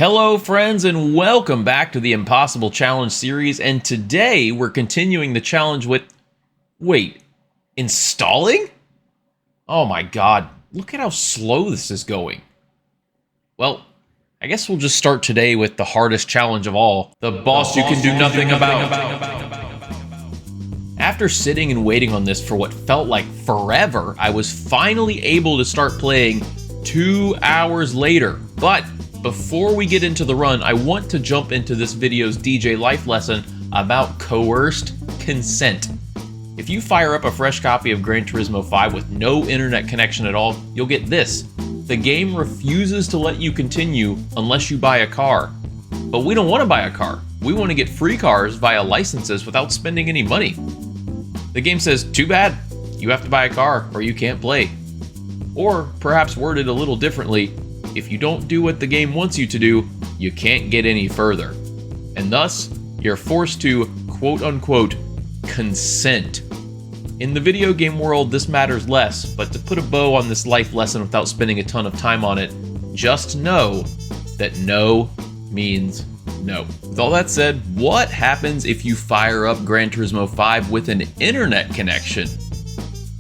Hello friends and welcome back to the Impossible Challenge series, and today we're continuing the challenge with... Wait, installing? Oh my god, look at how slow this is going. Well, I guess we'll just start today with the hardest challenge of all. The boss you can do nothing about. After sitting and waiting on this for what felt like forever, I was finally able to start playing 2 hours later. But before we get into the run, I want to jump into this video's DJ life lesson about coerced consent. If you fire up a fresh copy of Gran Turismo 5 with no internet connection at all, you'll get this. The game refuses to let you continue unless you buy a car. But we don't want to buy a car. We want to get free cars via licenses without spending any money. The game says, too bad, you have to buy a car or you can't play. Or perhaps worded a little differently, if you don't do what the game wants you to do, you can't get any further. And thus, you're forced to, quote-unquote, consent. In the video game world, this matters less, but to put a bow on this life lesson without spending a ton of time on it, just know that no means no. With all that said, what happens if you fire up Gran Turismo 5 with an internet connection?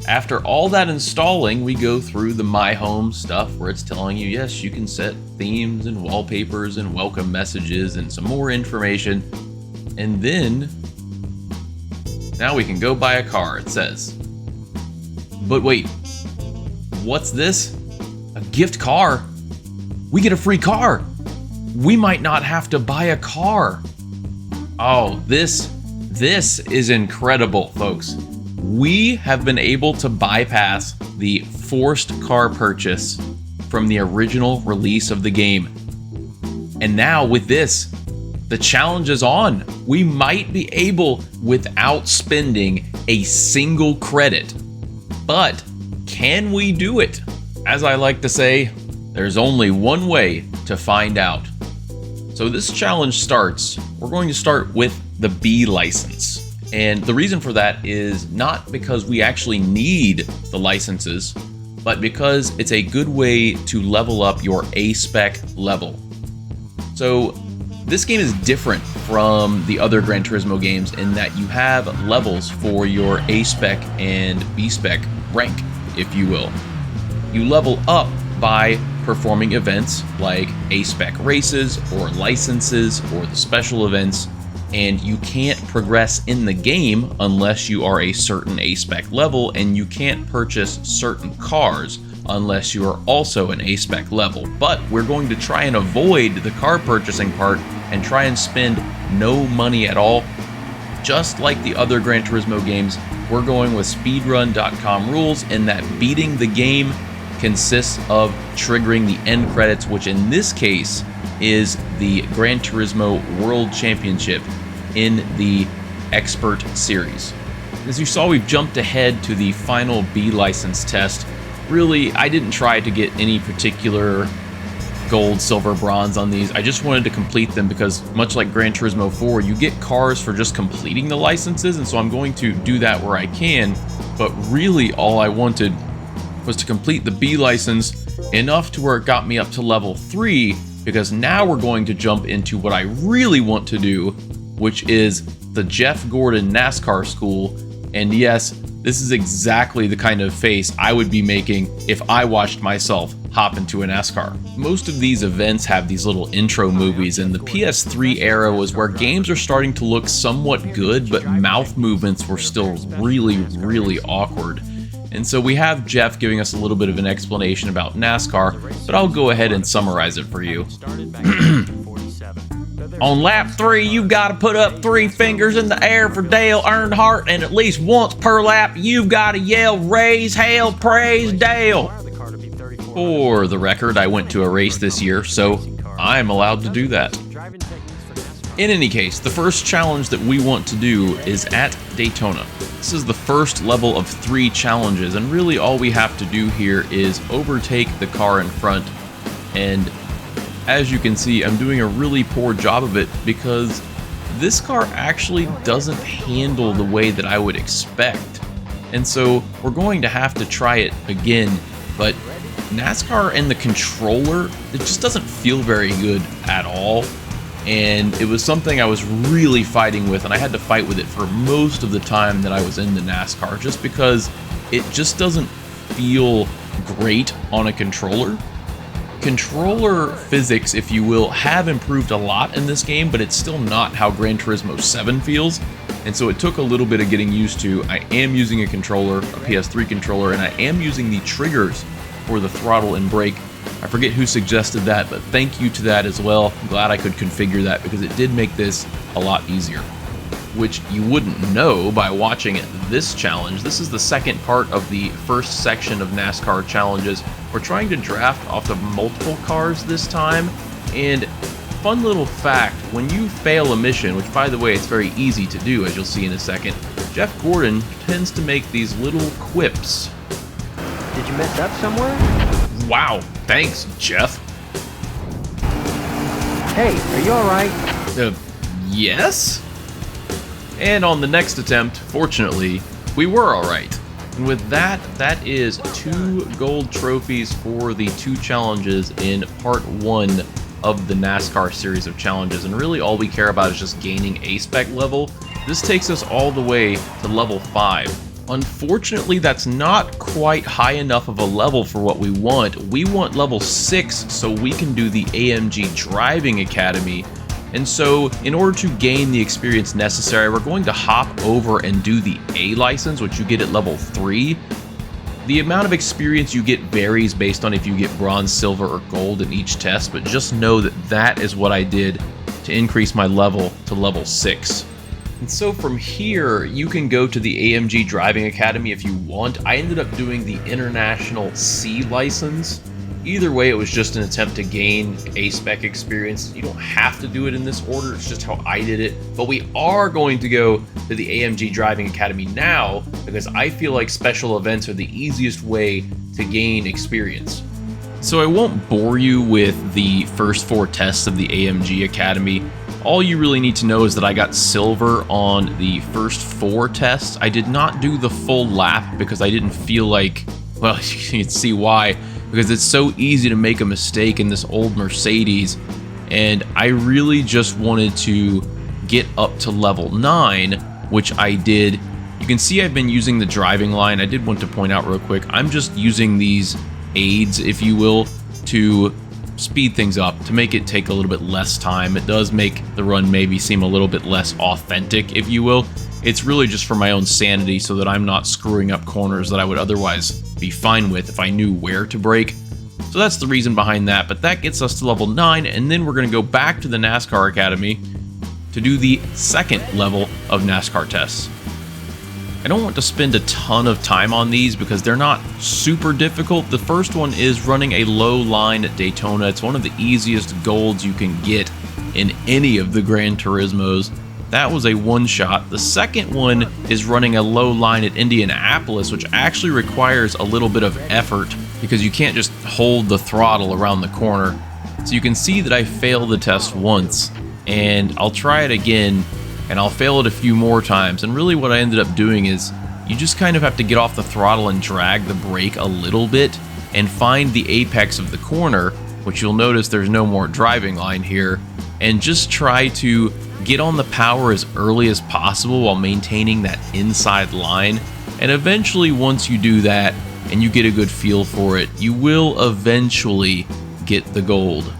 After all that installing, we go through the My Home stuff where it's telling you, yes, you can set themes and wallpapers and welcome messages and some more information. And then, now we can go buy a car, it says. But wait, what's this? A gift car? We get a free car. We might not have to buy a car. Oh, this is incredible, folks. We have been able to bypass the forced car purchase from the original release of the game. And now with this, the challenge is on. We might be able without spending a single credit. But can we do it? As I like to say, there's only one way to find out. So this challenge starts, we're going to start with the B license. And the reason for that is not because we actually need the licenses, but because it's a good way to level up your A-Spec level. So this game is different from the other Gran Turismo games in that you have levels for your A-Spec and B-Spec rank, if you will. You level up by performing events like A-Spec races or licenses or the special events, and you can't progress in the game unless you are a certain A-Spec level, and you can't purchase certain cars unless you are also an A-Spec level. But we're going to try and avoid the car purchasing part and try and spend no money at all. Just like the other Gran Turismo games, we're going with speedrun.com rules in that beating the game consists of triggering the end credits, which in this case is the Gran Turismo World Championship in the Expert Series. As you saw, we've jumped ahead to the final B license test. Really, I didn't try to get any particular gold, silver, bronze on these. I just wanted to complete them because, much like Gran Turismo 4, you get cars for just completing the licenses, and so I'm going to do that where I can. But really, all I wanted was to complete the B license enough to where it got me up to level 3, because now we're going to jump into what I really want to do, which is the Jeff Gordon NASCAR school. And yes, this is exactly the kind of face I would be making if I watched myself hop into a NASCAR. Most of these events have these little intro movies, and the PS3 era was where games are starting to look somewhat good, but mouth movements were still really awkward. And so we have Jeff giving us a little bit of an explanation about NASCAR, but I'll go ahead and summarize it for you. On lap 3, you've got to put up 3 fingers in the air for Dale Earnhardt, and at least once per lap, you've got to yell, "Raise hell, praise Dale." For the record, I went to a race this year, so I'm allowed to do that. In any case, the first challenge that we want to do is at Daytona. This is the first level of 3 challenges, and really all we have to do here is overtake the car in front. And as you can see, I'm doing a really poor job of it because this car actually doesn't handle the way that I would expect. And so we're going to have to try it again, but NASCAR and the controller, it just doesn't feel very good at all. And it was something I was really fighting with, and I had to fight with it for most of the time that I was in the NASCAR, just because it just doesn't feel great on a controller. Controller physics, if you will, have improved a lot in this game, but it's still not how Gran Turismo 7 feels. And so it took a little bit of getting used to. I am using a controller, a PS3 controller, and I am using the triggers for the throttle and brake. I forget who suggested that, but thank you to that as well. I'm glad I could configure that because it did make this a lot easier, which you wouldn't know by watching this challenge. This is the second part of the first section of NASCAR challenges. We're trying to draft off of multiple cars this time, and fun little fact, when you fail a mission, which by the way, it's very easy to do as you'll see in a second, Jeff Gordon tends to make these little quips. Did you mess up somewhere? Wow, thanks, Jeff. Hey, are you alright? Yes? And on the next attempt, fortunately, we were alright. And with that, that is 2 gold trophies for the 2 challenges in part 1 of the NASCAR series of challenges. And really all we care about is just gaining A-Spec level. This takes us all the way to level 5. Unfortunately, that's not quite high enough of a level for what we want. We want level 6 so we can do the AMG Driving Academy. And so, in order to gain the experience necessary, we're going to hop over and do the A license, which you get at level 3. The amount of experience you get varies based on if you get bronze, silver, or gold in each test, but just know that that is what I did to increase my level to level 6. And so from here, you can go to the AMG Driving Academy if you want. I ended up doing the International C license. Either way, it was just an attempt to gain A-Spec experience. You don't have to do it in this order, it's just how I did it. But we are going to go to the AMG Driving Academy now because I feel like special events are the easiest way to gain experience. So I won't bore you with the first 4 tests of the AMG Academy. All you really need to know is that I got silver on the first 4 tests. I did not do the full lap because I didn't feel like, well, you can see why, because it's so easy to make a mistake in this old Mercedes, and I really just wanted to get up to level 9, which I did. You can see I've been using the driving line. I did want to point out real quick, I'm just using these aids, if you will, to speed things up, to make it take a little bit less time. It does make the run maybe seem a little bit less authentic, if you will. It's really just for my own sanity so that I'm not screwing up corners that I would otherwise be fine with if I knew where to brake. So that's the reason behind that, but that gets us to level 9, and then we're going to go back to the NASCAR Academy to do the second level of NASCAR tests. I don't want to spend a ton of time on these because they're not super difficult. The first one is running a low line at Daytona. It's one of the easiest golds you can get in any of the Gran Turismos. That was a one-shot. The second one is running a low line at Indianapolis, which actually requires a little bit of effort because you can't just hold the throttle around the corner. So you can see that I failed the test once, and I'll try it again, and I'll fail it a few more times. And really what I ended up doing is you just kind of have to get off the throttle and drag the brake a little bit and find the apex of the corner, which you'll notice there's no more driving line here, and just try to get on the power as early as possible while maintaining that inside line. And eventually, once you do that and you get a good feel for it, you will eventually get the gold.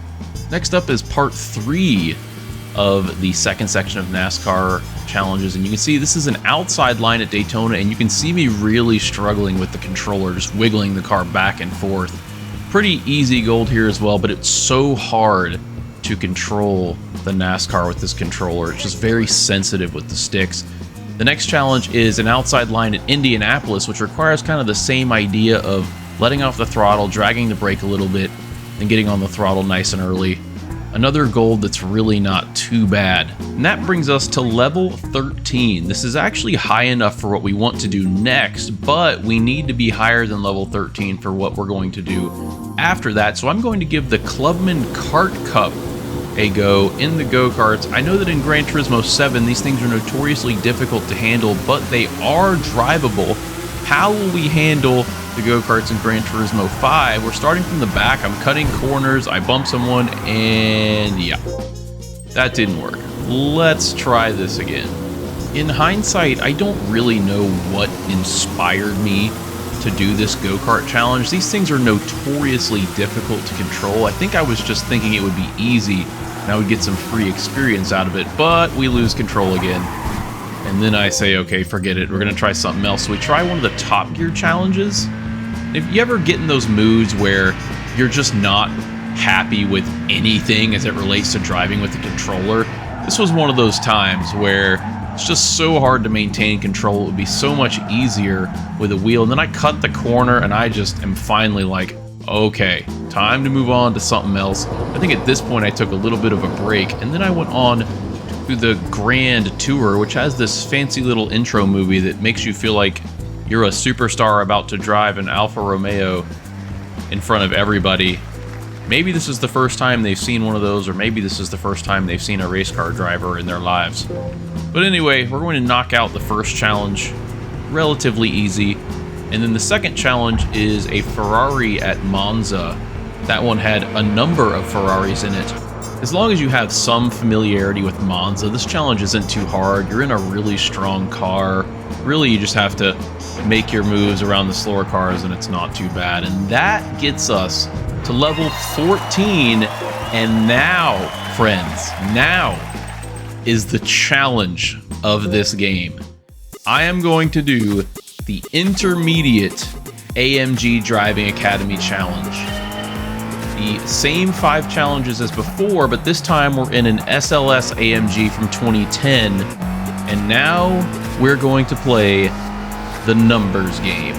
Next up is part 3 of the second section of NASCAR challenges, and you can see this is an outside line at Daytona, and you can see me really struggling with the controller, just wiggling the car back and forth. Pretty easy gold here as well, but it's so hard to control the NASCAR with this controller. It's just very sensitive with the sticks. The next challenge is an outside line at Indianapolis, which requires kind of the same idea of letting off the throttle, dragging the brake a little bit, and getting on the throttle nice and early. Another gold that's really not too bad. And that brings us to level 13. This is actually high enough for what we want to do next, but we need to be higher than level 13 for what we're going to do after that. So I'm going to give the Clubman Kart Cup a go in the go-karts. I know that in Gran Turismo 7, these things are notoriously difficult to handle, but they are drivable. How will we handle the go-karts in Gran Turismo 5? We're starting from the back. I'm cutting corners. I bump someone, and yeah, that didn't work. Let's try this again. In hindsight, I don't really know what inspired me to do this go-kart challenge. These things are notoriously difficult to control. I think I was just thinking it would be easy and I would get some free experience out of it, but we lose control again. And then I say, okay, forget it. We're gonna try something else. So we try one of the Top Gear challenges. If you ever get in those moods where you're just not happy with anything as it relates to driving with the controller, this was one of those times where it's just so hard to maintain control. It would be so much easier with a wheel. And then I cut the corner and I just am finally like, okay, time to move on to something else. I think at this point I took a little bit of a break, and then I went on to the Grand Tour, which has this fancy little intro movie that makes you feel like you're a superstar about to drive an Alfa Romeo in front of everybody. Maybe this is the first time they've seen one of those, or maybe this is the first time they've seen a race car driver in their lives. But anyway, we're going to knock out the first challenge, relatively easy. And then the second challenge is a Ferrari at Monza. That one had a number of Ferraris in it. As long as you have some familiarity with Monza, this challenge isn't too hard. You're in a really strong car. Really, you just have to make your moves around the slower cars and it's not too bad. And that gets us to level 14. And now, friends, now is the challenge of this game. I am going to do the Intermediate AMG Driving Academy Challenge. The same 5 challenges as before, but this time we're in an SLS AMG from 2010, and now we're going to play the numbers game.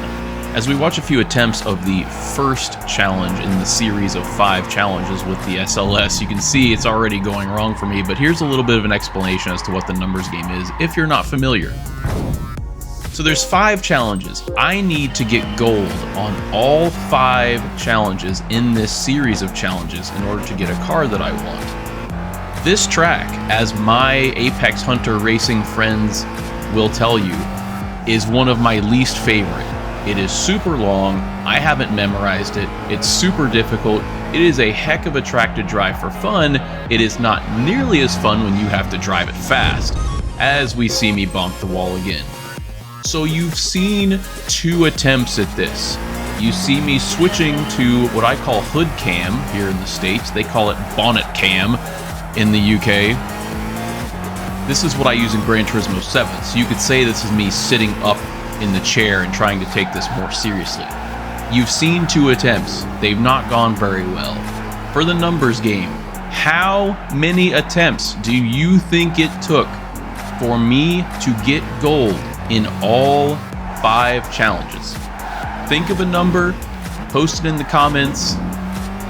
As we watch a few attempts of the first challenge in the series of 5 challenges with the SLS, you can see it's already going wrong for me, but here's a little bit of an explanation as to what the numbers game is, if you're not familiar. So there's 5 challenges. I need to get gold on all 5 challenges in this series of challenges in order to get a car that I want. This track, as my Apex Hunter racing friends will tell you, is one of my least favorite. It is super long, I haven't memorized it, it's super difficult, it is a heck of a track to drive for fun. It is not nearly as fun when you have to drive it fast, as we see me bonk the wall again. So you've seen 2 attempts at this. You see me switching to what I call hood cam here in the States. They call it bonnet cam in the UK. This is what I use in Gran Turismo 7, so you could say this is me sitting up in the chair and trying to take this more seriously. You've seen 2 attempts. They've not gone very well. For the numbers game, how many attempts do you think it took for me to get gold in all 5 challenges? Think of a number, post it in the comments,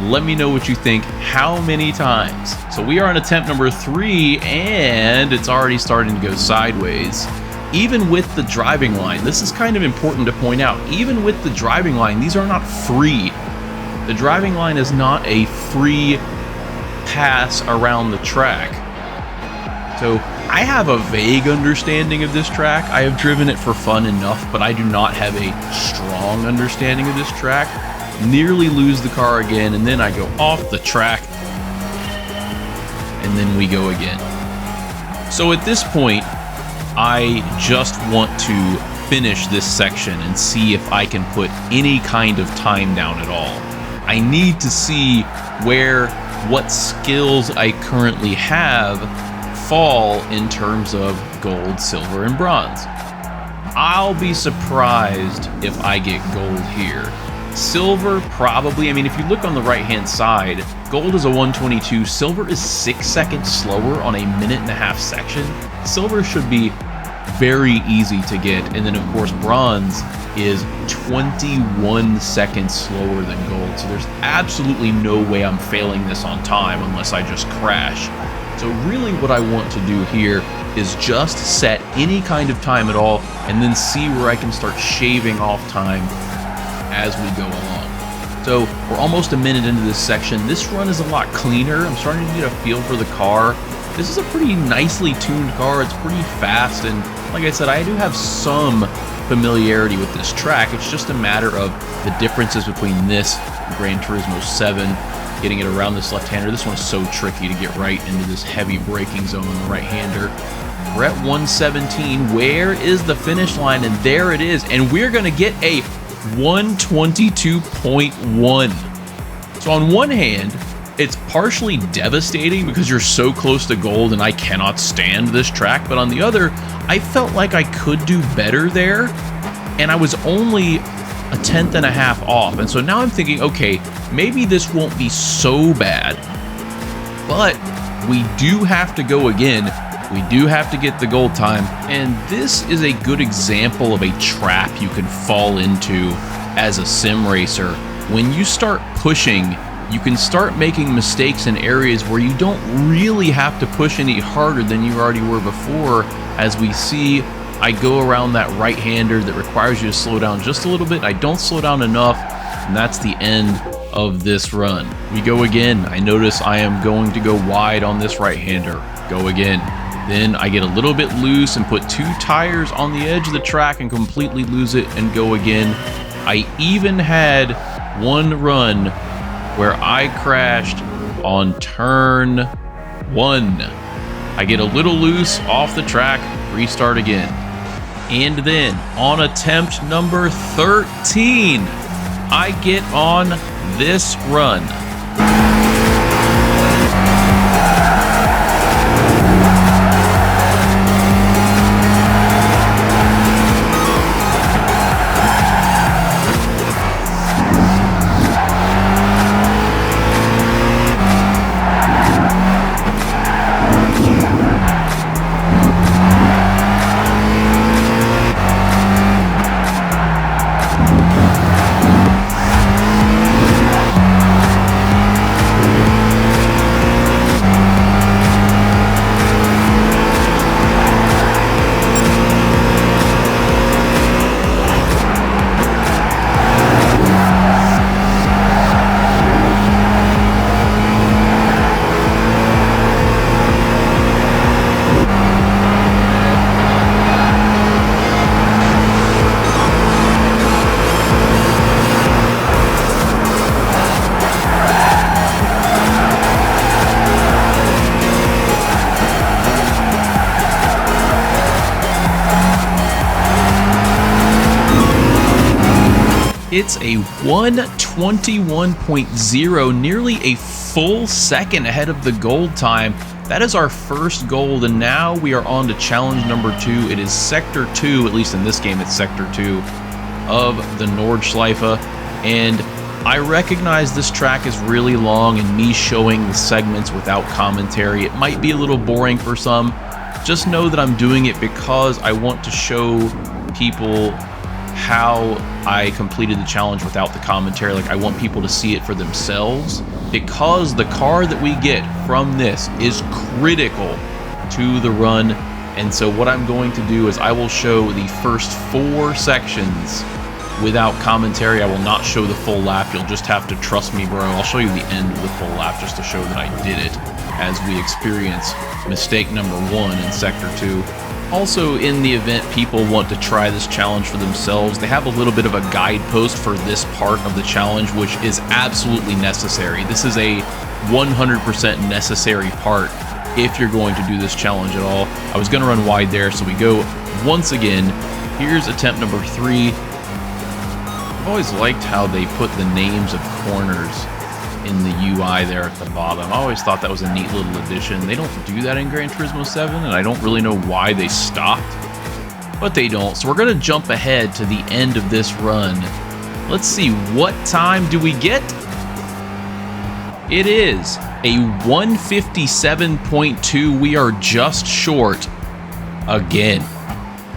let me know what you think. How many times? So we are on attempt number 3, and it's already starting to go sideways. Even with the driving line, this is kind of important to point out, even with the driving line, these are not free. The driving line is not a free pass around the track. So I have a vague understanding of this track. I have driven it for fun enough, but I do not have a strong understanding of this track. Nearly lose the car again, and then I go off the track, and then we go again. So at this point, I just want to finish this section and see if I can put any kind of time down at all. I need to see what skills I currently have fall in terms of gold, silver, and bronze. I'll be surprised if I get gold here. Silver, probably. I mean, if you look on the right-hand side, gold is a 122. Silver is 6 seconds slower on a 1.5-minute section. Silver should be very easy to get. And then, of course, bronze is 21 seconds slower than gold. So there's absolutely no way I'm failing this on time unless I just crash. So really what I want to do here is just set any kind of time at all and then see where I can start shaving off time as we go along. So we're almost a minute into this section. This run is a lot cleaner. I'm starting to get a feel for the car. This is a pretty nicely tuned car. It's pretty fast, and Like I said, I do have some familiarity with this track. It's just a matter of the differences between this and Gran Turismo 7, getting it around this left-hander. This one is so tricky to get right into this heavy braking zone on the right-hander. We're at 117. Where is the finish line? And there it is. And we're going to get a 122.1. So on one hand, it's partially devastating because you're so close to gold and I cannot stand this track. But on the other, I felt like I could do better there. And I was only a tenth and a half off. And so now I'm thinking, okay, maybe this won't be so bad. But we do have to go again. We do have to get the gold time. And this is a good example of a trap you can fall into as a sim racer. When you start pushing, you can start making mistakes in areas where you don't really have to push any harder than you already were before. As we see, I go around that right-hander that requires you to slow down just a little bit. I don't slow down enough, and that's the end of this run. We go again. I notice I am going to go wide on this right-hander. Go again. Then I get a little bit loose and put 2 tires on the edge of the track and completely lose it and go again. I even had one run where I crashed on turn 1. I get a little loose off the track, restart again. And then on attempt number 13, I get on this run. It's a 121.0, nearly a full second ahead of the gold time. That is our first gold, and now we are on to challenge number 2. It is Sector 2, at least in this game it's Sector 2, of the Nordschleife. And I recognize this track is really long, and me showing the segments without commentary, it might be a little boring for some. Just know that I'm doing it because I want to show people how I completed the challenge without the commentary. Like, I want people to see it for themselves, because the car that we get from this is critical to the run. And so what I'm going to do is I will show the first 4 sections without commentary. I will not show the full lap. You'll just have to trust me, bro. I'll show you the end of the full lap just to show that I did it as we experience mistake number 1 in Sector 2. Also, in the event people want to try this challenge for themselves, they have a little bit of a guidepost for this part of the challenge, which is absolutely necessary. This is a 100% necessary part if you're going to do this challenge at all. I was going to run wide there, so we go once again. Here's attempt number 3. I've always liked how they put the names of corners in the UI there at the bottom. I always thought that was a neat little addition. They don't do that in Gran Turismo 7, and I don't really know why they stopped, but they don't. So we're going to jump ahead to the end of this run. Let's see, what time do we get? It is a 157.2. We are just short again.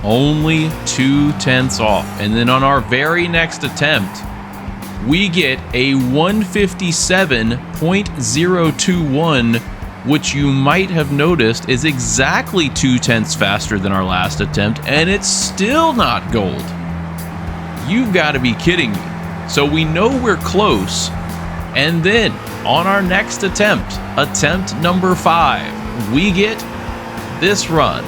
Only 2/10 off. And then on our very next attempt, we get a 157.021, which you might have noticed is exactly 2/10 faster than our last attempt, and it's still not gold. You've got to be kidding me. So we know we're close, and then on our next attempt, attempt number 5, we get this run.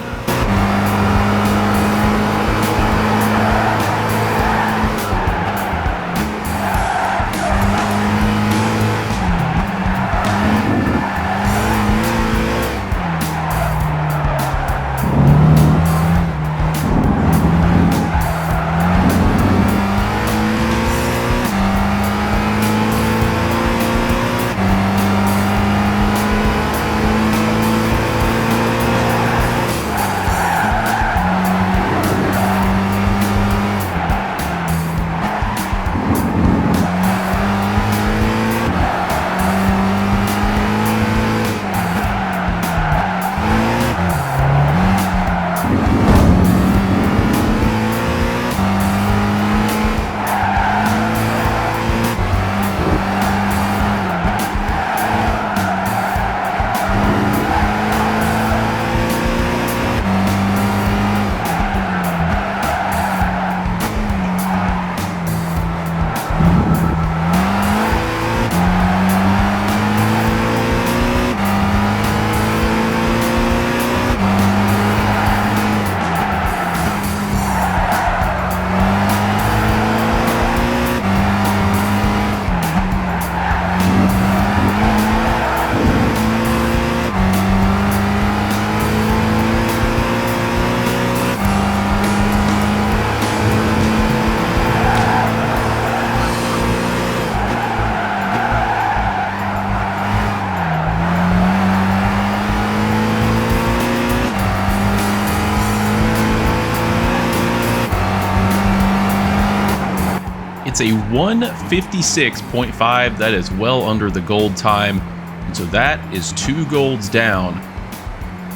It's a 1:56.5. That is well under the gold time. And so that is 2 golds down.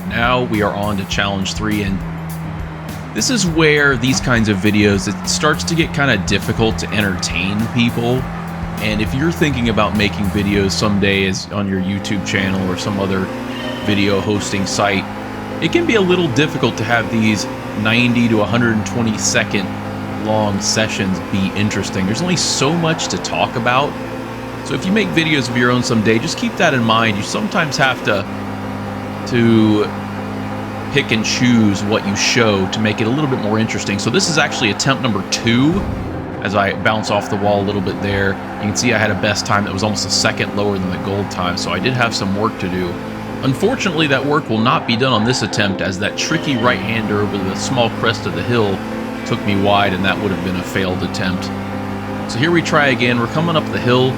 Now we are on to challenge 3, and this is where these kinds of videos, it starts to get kind of difficult to entertain people. And if you're thinking about making videos someday as on your YouTube channel or some other video hosting site, it can be a little difficult to have these 90 to 120 second long sessions be interesting. There's only so much to talk about. So if you make videos of your own someday, just keep that in mind. You sometimes have to pick and choose what you show to make it a little bit more interesting. So this is actually attempt number 2. As I bounce off the wall a little bit there, you can see I had a best time that was almost a second lower than the gold time, so I did have some work to do. Unfortunately, that work will not be done on this attempt, as that tricky right-hander over the small crest of the hill took me wide, and that would have been a failed attempt. So here we try again. We're coming up the hill.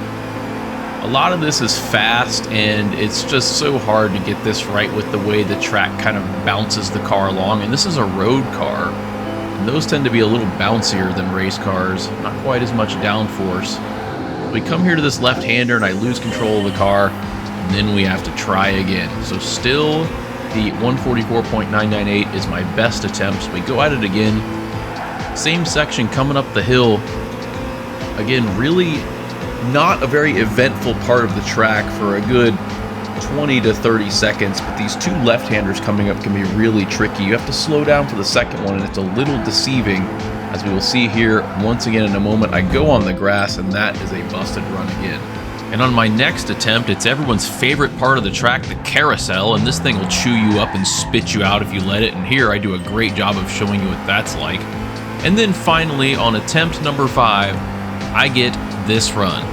A lot of this is fast, and it's just so hard to get this right with the way the track kind of bounces the car along, and this is a road car. And those tend to be a little bouncier than race cars, not quite as much downforce. We come here to this left-hander and I lose control of the car, and then we have to try again. So still the 144.998 is my best attempt. We go at it again. Same section coming up the hill. Again, really not a very eventful part of the track for a good 20 to 30 seconds, but these 2 left-handers coming up can be really tricky. You have to slow down for the second one, and it's a little deceiving, as we will see here once again in a moment. I go on the grass, and that is a busted run again. And on my next attempt, it's everyone's favorite part of the track, the carousel, and this thing will chew you up and spit you out if you let it, and here I do a great job of showing you what that's like. And then finally, on attempt number 5, I get this run.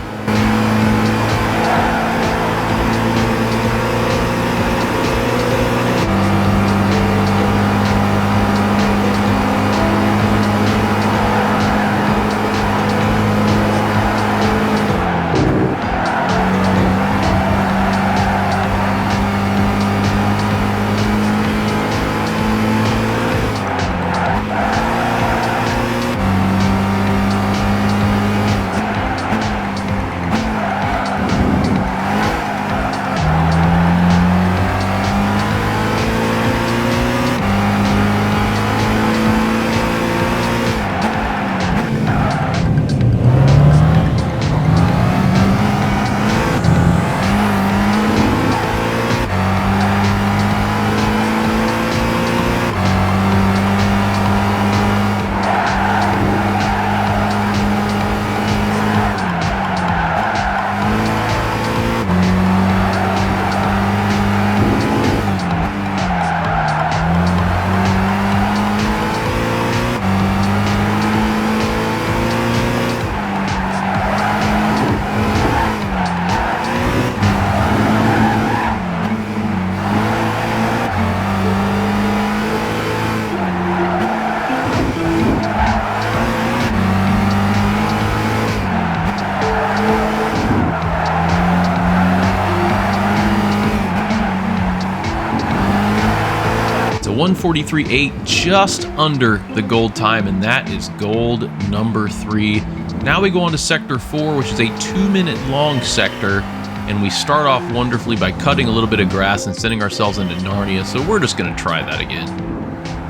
It's a 1:43.8, just under the gold time, and that is gold number 3. Now we go on to sector 4, which is a 2-minute long sector, and we start off wonderfully by cutting a little bit of grass and sending ourselves into Narnia, so we're just going to try that again.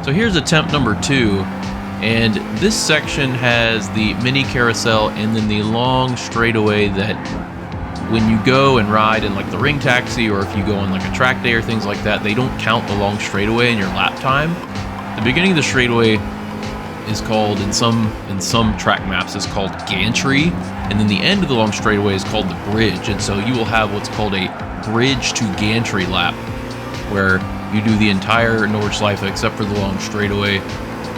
So here's attempt number 2, and this section has the mini carousel and then the long straightaway that when you go and ride in like the ring taxi, or if you go on like a track day or things like that, they don't count the long straightaway in your lap time. The beginning of the straightaway is called, in some track maps, is called gantry, and then the end of the long straightaway is called the bridge, and so you will have what's called a bridge to gantry lap, where you do the entire Nordschleife except for the long straightaway.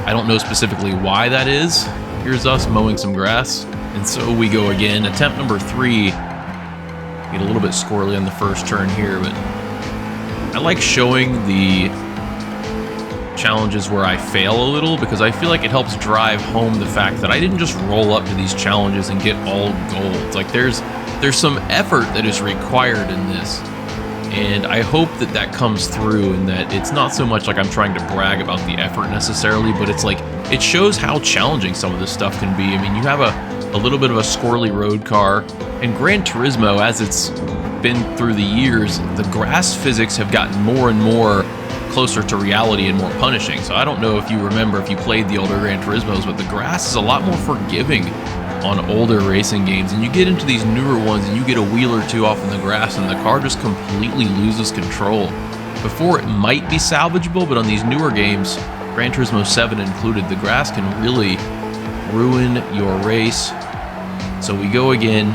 I don't know specifically why that is. Here's us mowing some grass, and so we go again. Attempt number 3. Get a little bit squirrely on the first turn here, but I like showing the challenges where I fail a little, because I feel like it helps drive home the fact that I didn't just roll up to these challenges and get all gold. Like there's some effort that is required in this, and I hope that that comes through, and that it's not so much like I'm trying to brag about the effort necessarily, but it's like it shows how challenging some of this stuff can be. I mean, you have a little bit of a squirrely road car. And Gran Turismo, as it's been through the years, the grass physics have gotten more and more closer to reality and more punishing. So I don't know if you remember, if you played the older Gran Turismos, but the grass is a lot more forgiving on older racing games. And you get into these newer ones and you get a wheel or two off in the grass and the car just completely loses control. Before, it might be salvageable, but on these newer games, Gran Turismo 7 included, the grass can really ruin your race. So we go again.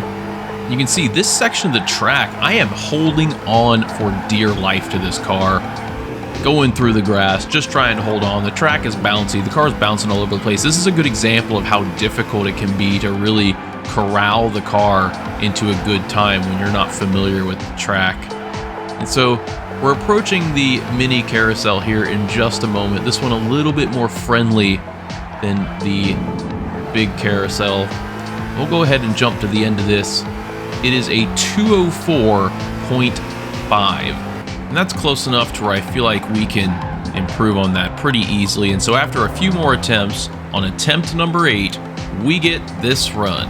You can see this section of the track, I am holding on for dear life to this car. Going through the grass, just trying to hold on. The track is bouncy, the car's bouncing all over the place. This is a good example of how difficult it can be to really corral the car into a good time when you're not familiar with the track. And so we're approaching the mini carousel here in just a moment. This one a little bit more friendly than the big carousel. We'll go ahead and jump to the end of this. It is a 204.5. And that's close enough to where I feel like we can improve on that pretty easily. And so after a few more attempts, on attempt number 8, we get this run.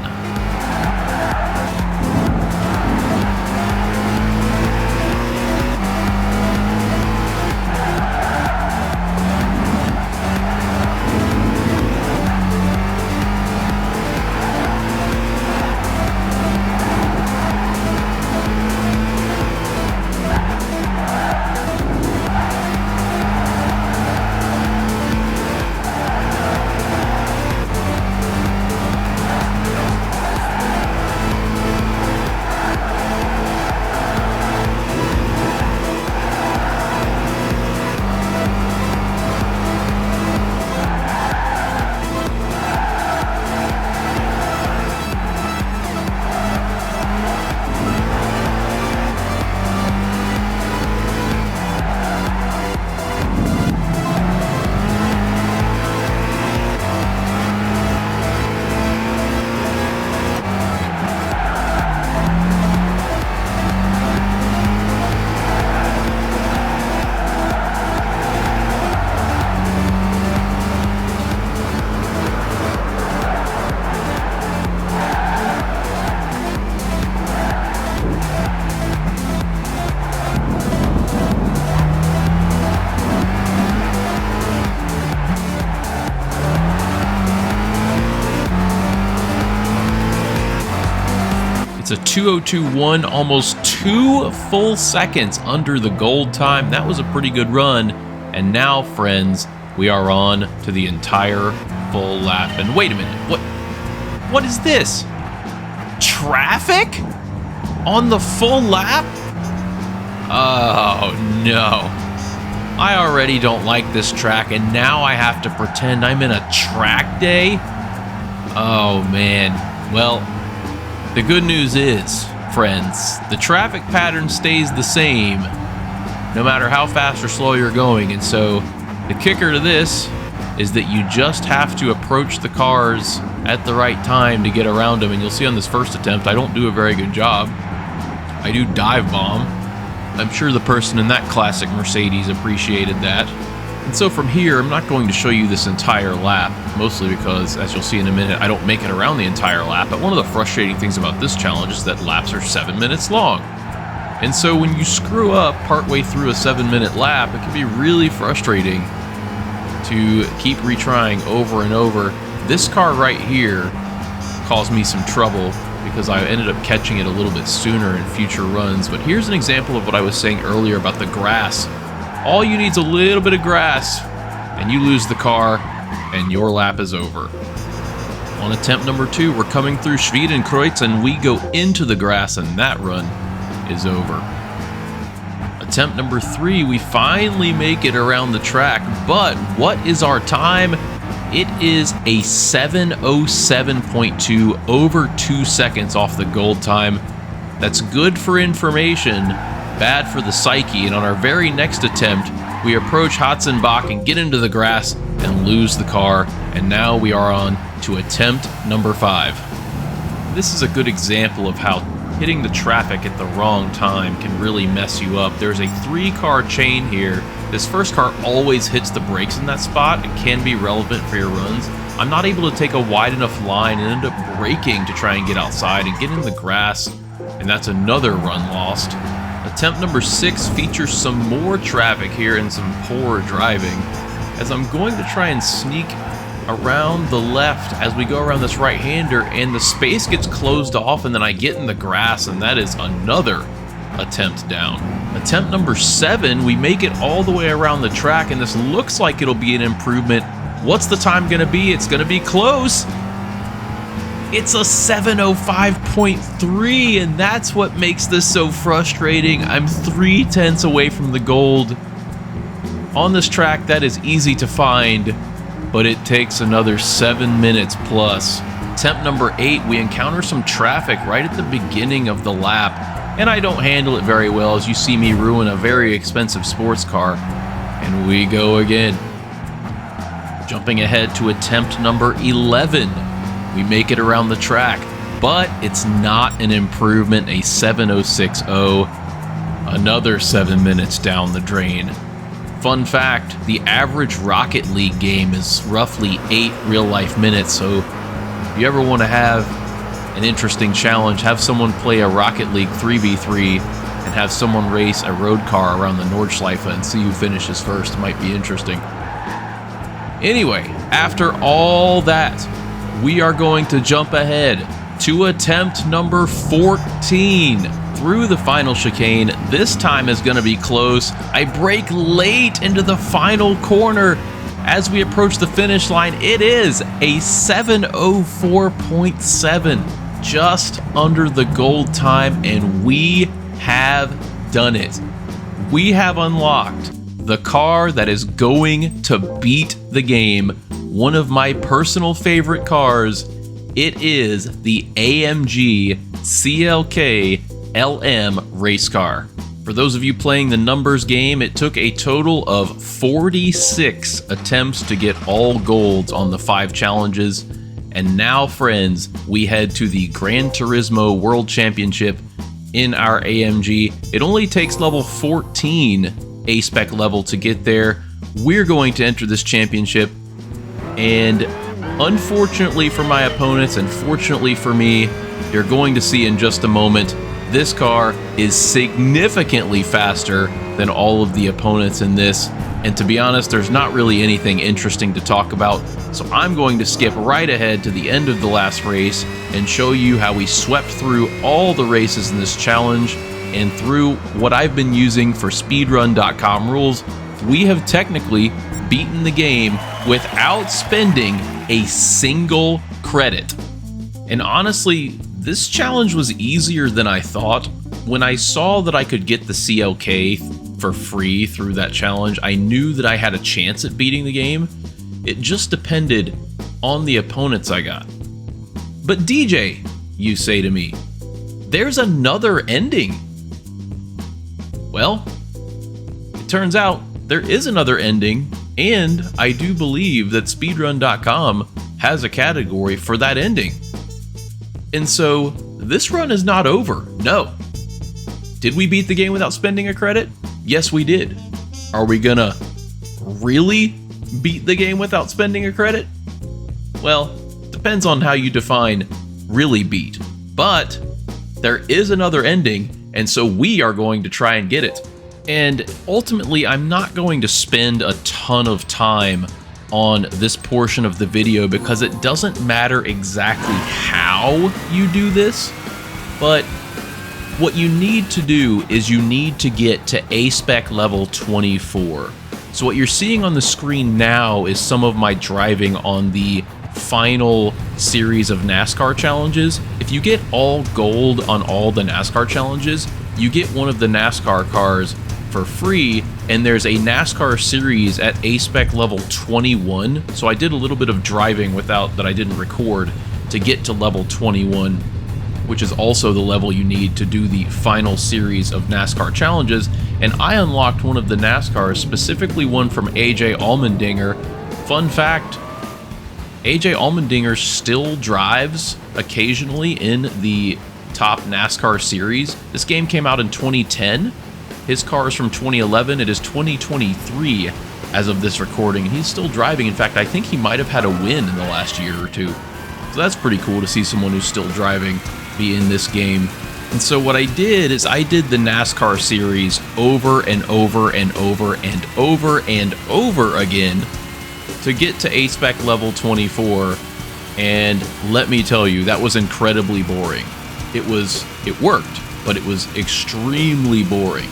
It's a 2:02.1, almost 2 full seconds under the gold time. That was a pretty good run. And now, friends, we are on to the entire full lap. And wait a minute, what is this? Traffic? On the full lap? Oh no. I already don't like this track, and now I have to pretend I'm in a track day? Oh man. Well, the good news is, friends, the traffic pattern stays the same no matter how fast or slow you're going. And so the kicker to this is that you just have to approach the cars at the right time to get around them. And you'll see on this first attempt, I don't do a very good job. I do dive bomb. I'm sure the person in that classic Mercedes appreciated that. And so from here, I'm not going to show you this entire lap, mostly because, as you'll see in a minute, I don't make it around the entire lap. But one of the frustrating things about this challenge is that laps are 7 minutes long. And so when you screw up partway through a 7-minute lap, it can be really frustrating to keep retrying over and over. This car right here caused me some trouble because I ended up catching it a little bit sooner in future runs. But here's an example of what I was saying earlier about the grass. All you need is a little bit of grass, and you lose the car, and your lap is over. On attempt number 2, we're coming through Schwedenkreuz, and we go into the grass, and that run is over. Attempt number 3, we finally make it around the track, but what is our time? It is a 7:07.2, over 2 seconds off the gold time. That's good for information, bad for the psyche. And on our very next attempt, we approach Hatzenbach and get into the grass and lose the car. And now we are on to attempt number 5. This is a good example of how hitting the traffic at the wrong time can really mess you up. There's a 3-car chain here. This first car always hits the brakes in that spot and can be relevant for your runs. I'm not able to take a wide enough line and end up braking to try and get outside and get in the grass, and that's another run lost. Attempt number 6 features some more traffic here and some poor driving, as I'm going to try and sneak around the left as we go around this right-hander, and the space gets closed off, and then I get in the grass, and that is another attempt down. Attempt number 7, we make it all the way around the track, and this looks like it'll be an improvement. What's the time going to be? It's going to be close. It's a 7:05.3, and that's what makes this so frustrating. I'm 3/10 away from the gold. On this track, that is easy to find, but it takes another 7 minutes plus. Attempt number 8, we encounter some traffic right at the beginning of the lap, and I don't handle it very well, as you see me ruin a very expensive sports car. And we go again. Jumping ahead to attempt number 11. We make it around the track, but it's not an improvement, a 7:06.0. Another 7 minutes down the drain. Fun fact, the average Rocket League game is roughly 8 real-life minutes, so if you ever want to have an interesting challenge, have someone play a Rocket League 3v3 and have someone race a road car around the Nordschleife and see who finishes first. It might be interesting. Anyway, after all that, we are going to jump ahead to attempt number 14 through the final chicane. This time is going to be close. I brake late into the final corner. As we approach the finish line, it is a 7:04.7, just under the gold time, and we have done it. We have unlocked the car that is going to beat the game. One of my personal favorite cars. It is the AMG CLK LM race car. For those of you playing the numbers game, it took a total of 46 attempts to get all golds on the 5 challenges. And now, friends, we head to the Gran Turismo World Championship in our AMG. It only takes level 14 A-Spec level to get there. We're going to enter this championship, and unfortunately for my opponents and fortunately for me, you're going to see in just a moment, this car is significantly faster than all of the opponents in this. And to be honest, there's not really anything interesting to talk about, so I'm going to skip right ahead to the end of the last race and show you how we swept through all the races in this challenge. And through what I've been using for speedrun.com rules, we have technically beaten the game without spending a single credit. And honestly, this challenge was easier than I thought. When I saw that I could get the CLK for free through that challenge, I knew that I had a chance at beating the game. It just depended on the opponents I got. But DJ, you say to me, there's another ending. Well, it turns out there is another ending, and I do believe that speedrun.com has a category for that ending. And so this run is not over. No. Did we beat the game without spending a credit? Yes, we did. Are we gonna really beat the game without spending a credit? Well, depends on how you define really beat. But there is another ending, and so we are going to try and get it. And ultimately, I'm not going to spend a ton of time on this portion of the video because it doesn't matter exactly how you do this, but what you need to do is you need to get to A-Spec level 24. So what you're seeing on the screen now is some of my driving on the final series of NASCAR challenges. If you get all gold on all the NASCAR challenges, you get one of the NASCAR cars for free, and there's a NASCAR series at A-Spec level 21. So I did a little bit of driving without that I didn't record to get to level 21, which is also the level you need to do the final series of NASCAR challenges. And I unlocked one of the NASCARs, specifically one from AJ Allmendinger. Fun fact, AJ Allmendinger still drives occasionally in the top NASCAR series. This game came out in 2010. His car is from 2011. It is 2023, as of this recording, and he's still driving. In fact, I think he might have had a win in the last year or two. So that's pretty cool to see someone who's still driving be in this game. And so what I did is I did the NASCAR series over and over and over and over and over again to get to A-Spec level 24. And let me tell you, that was incredibly boring. It worked, but it was extremely boring.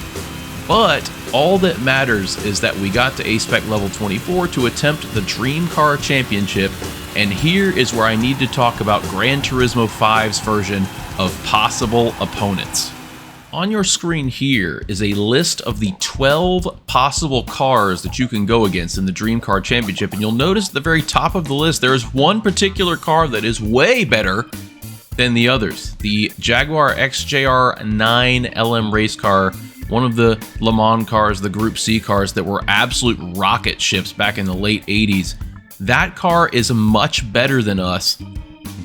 But all that matters is that we got to A-Spec level 24 to attempt the Dream Car Championship, and here is where I need to talk about Gran Turismo 5's version of possible opponents. On your screen here is a list of the 12 possible cars that you can go against in the Dream Car Championship, and you'll notice at the very top of the list there is one particular car that is way better than the others. The Jaguar XJR9 LM race car, one of the Le Mans cars, the Group C cars that were absolute rocket ships back in the late 80s. That car is much better than us,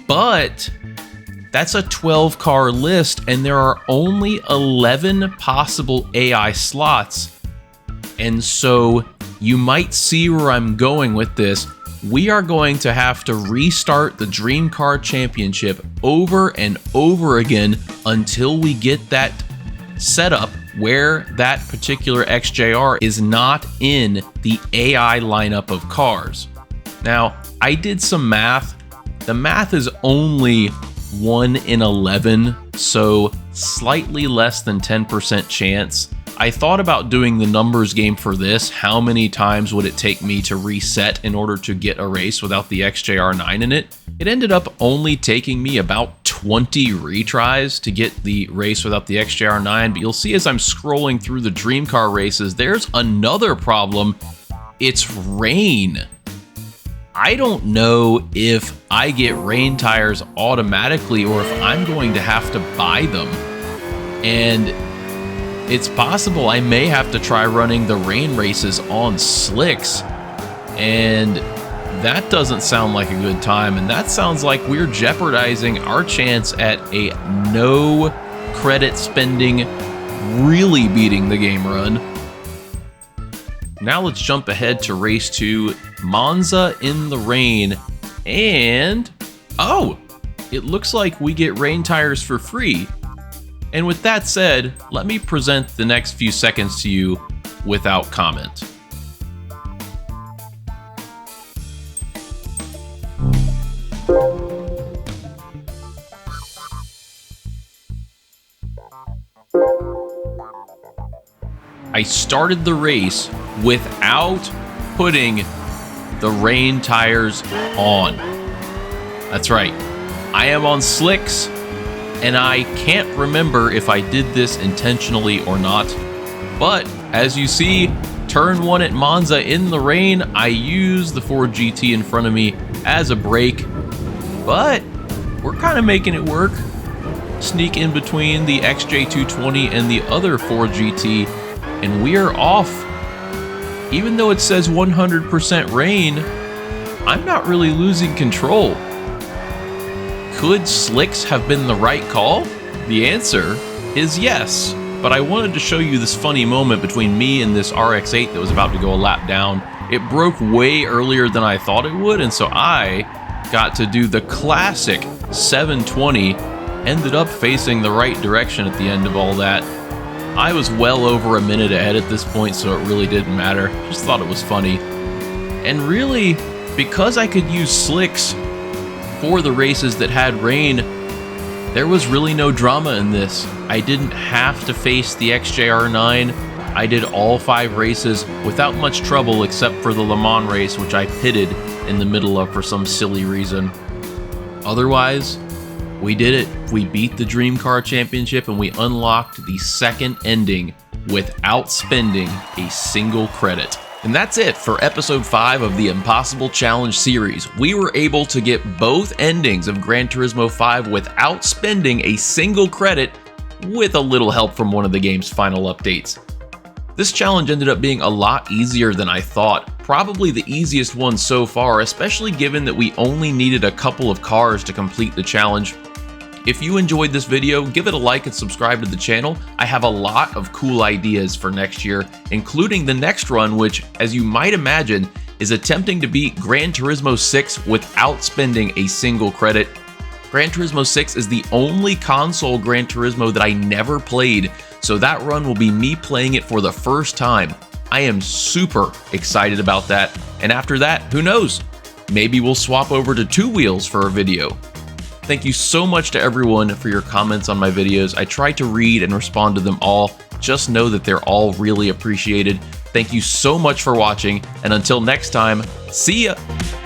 but that's a 12 car list and there are only 11 possible AI slots. And so you might see where I'm going with this. We are going to have to restart the Dream Car Championship over and over again until we get that setup where that particular XJR is not in the AI lineup of cars. Now, I did some math. The math is only 1 in 11, so slightly less than 10% chance. I thought about doing the numbers game for this. How many times would it take me to reset in order to get a race without the XJR9 in it? It ended up only taking me about 20 retries to get the race without the XJR9, but you'll see as I'm scrolling through the Dream Car races, there's another problem. It's rain. I don't know if I get rain tires automatically or if I'm going to have to buy them. And it's possible I may have to try running the rain races on slicks. And that doesn't sound like a good time. And that sounds like we're jeopardizing our chance at a no credit spending, really beating the game run. Now let's jump ahead to race 2, Monza in the rain, and oh, it looks like we get rain tires for free. And with that said, let me present the next few seconds to you without comment. I started the race without putting the rain tires on. That's right, I am on slicks, and I can't remember if I did this intentionally or not. But as you see, turn 1 at Monza in the rain, I use the Ford GT in front of me as a brake, but we're kind of making it work. Sneak in between the XJ220 and the other Ford GT, and we are off. Even though it says 100% rain, I'm not really losing control. Could slicks have been the right call? The answer is yes, but I wanted to show you this funny moment between me and this RX-8 that was about to go a lap down. It broke way earlier than I thought it would, and so I got to do the classic 720, ended up facing the right direction at the end of all that. I was well over a minute ahead at this point, so it really didn't matter. Just thought it was funny. And really, because I could use slicks for the races that had rain, there was really no drama in this. I didn't have to face the XJR9. I did all 5 races without much trouble except for the Le Mans race, which I pitted in the middle of for some silly reason. Otherwise, we did it. We beat the Dream Car Championship and we unlocked the second ending without spending a single credit. And that's it for episode 5 of the Impossible Challenge series. We were able to get both endings of Gran Turismo 5 without spending a single credit, with a little help from one of the game's final updates. This challenge ended up being a lot easier than I thought, probably the easiest one so far, especially given that we only needed a couple of cars to complete the challenge. If you enjoyed this video, give it a like and subscribe to the channel. I have a lot of cool ideas for next year, including the next run, which, as you might imagine, is attempting to beat Gran Turismo 6 without spending a single credit. Gran Turismo 6 is the only console Gran Turismo that I never played, so that run will be me playing it for the first time. I am super excited about that, and after that, who knows? Maybe we'll swap over to 2 wheels for a video. Thank you so much to everyone for your comments on my videos. I try to read and respond to them all. Just know that they're all really appreciated. Thank you so much for watching, and until next time, see ya!